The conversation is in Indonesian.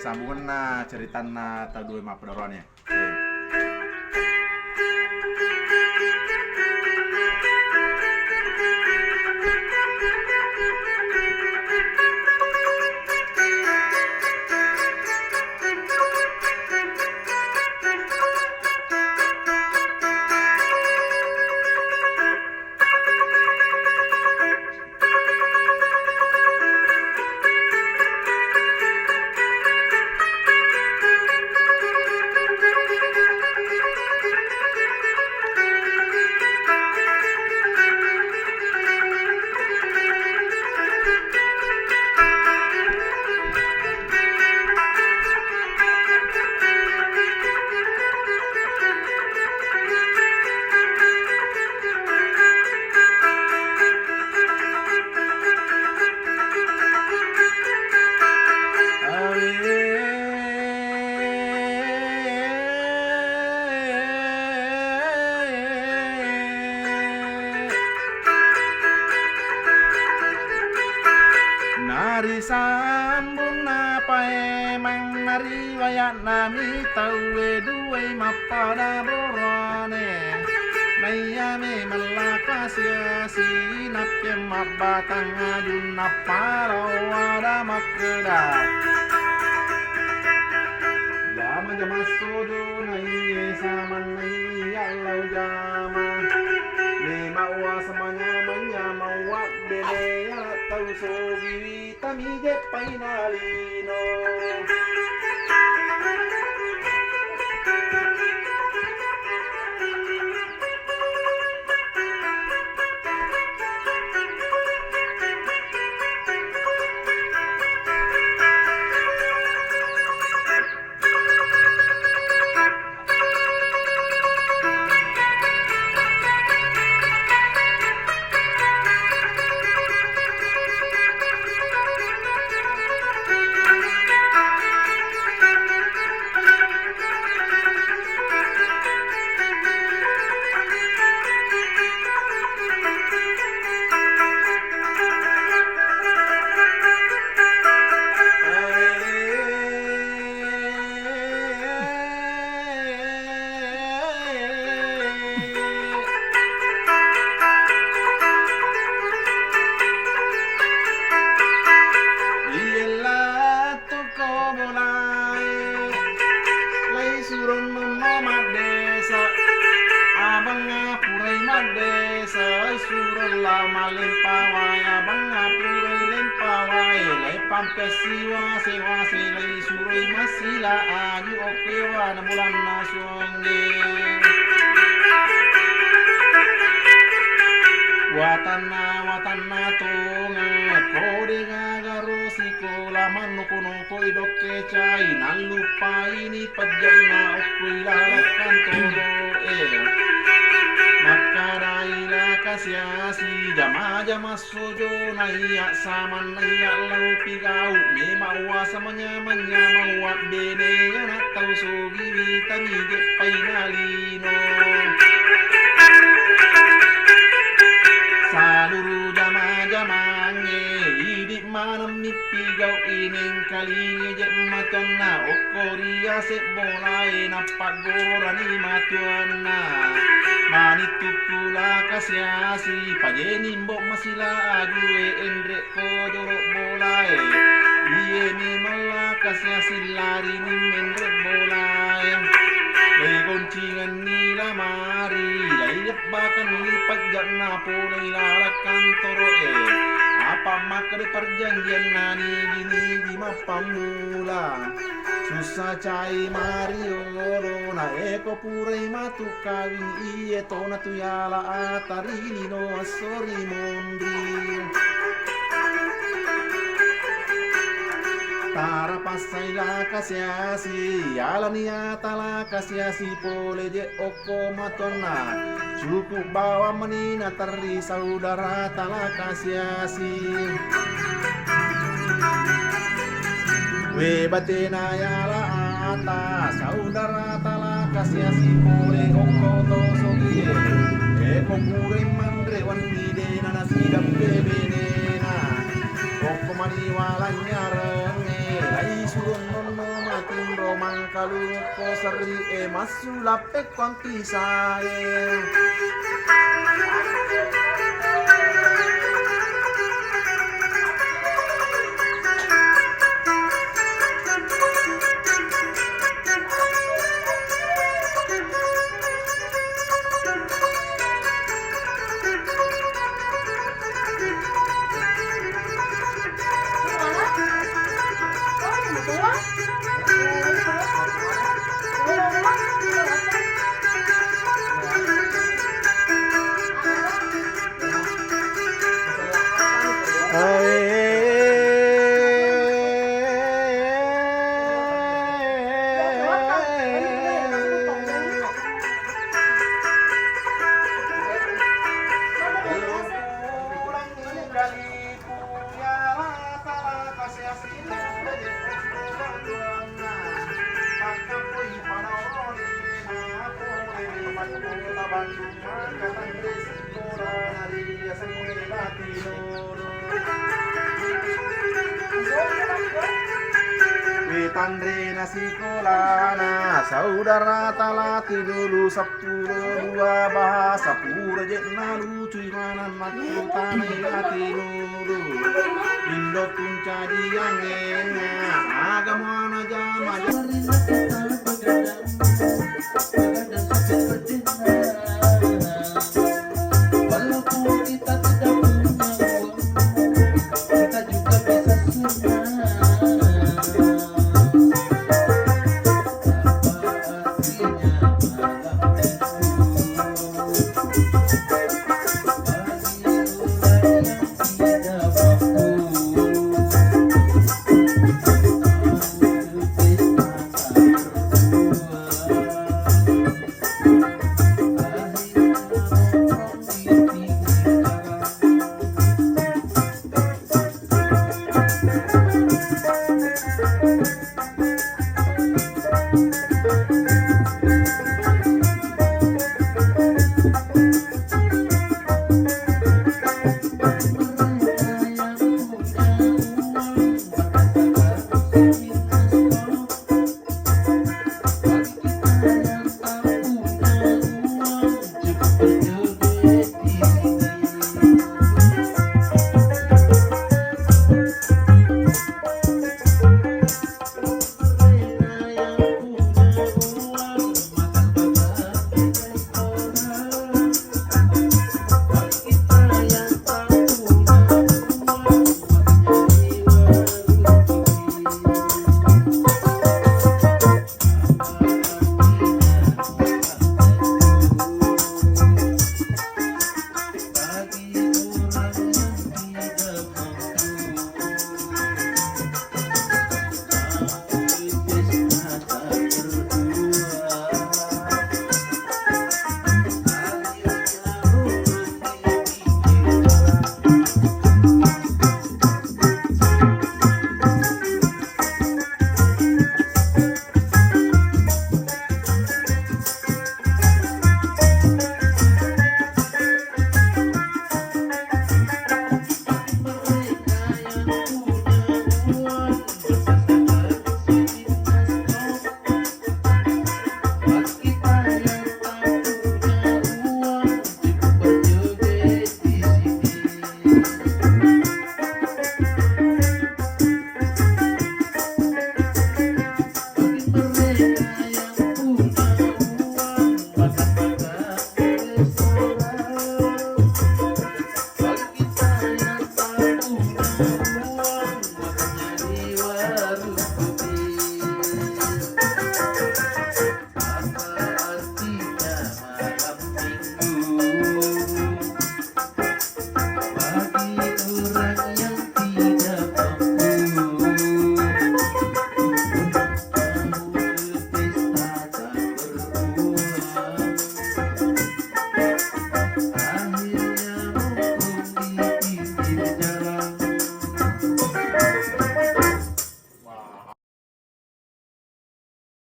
sambungan na cerita na tadu ma pedorone. Nari sambun apa emang nari wayak nami tawe duwe mapada borane Mayame malaka siasi napye mabatang ajun napara wada makeda Jama jama sodo nai saman nai allau jama Lima uwa samanya manya mawak bene ya tau sogi tami je painalino Pampesiwa sewa selai suroi masila aju okewa na bulan nasonge watana tonga kode gagaru sikola manu kuno koi dokke cai nalupa ini pajana okuila kantoro Makaraila kasiasi jama sojo naiya saman naiya lau pigau memawa samanya mawak bene yana tau sogi vitami ge painalino Saluru jama-jamange idik manam mipigau ining kalinya je matonna okoria sek bolai napak gorani matuana Manitu pula kasiasi pajeni mbok masila adue endrek ko jorok bolai Iye ni mala kasiasi lari ni mendrek bolai Legoncingan ni lamari Lailip bakan lipat jatna polai lalakan toro Apa maka de perjanjian nani gini di mapamula Susah cai Mario na eko purai matu kawin iye tona tu yala atari no asori mondri Tara pasai la kasiasi yala niata la kasiasi pole je oko matona cukup bawa menina teri saudara tala kasiasi We batena yala ata saudara tala kasiasi pole oko to sogie eko pure mandre wan ide nana sidam bebene na oko mani walanya renge lai surun nono kaluko seri masulape konti sae. Tandre nasi kolana saudara talati dulu 10 dua bahasa pura jetna lucu manan matu tanai hati nuru indo tunca diangena agama jama walaupun kita tidak punya uang kita juga bisa senang.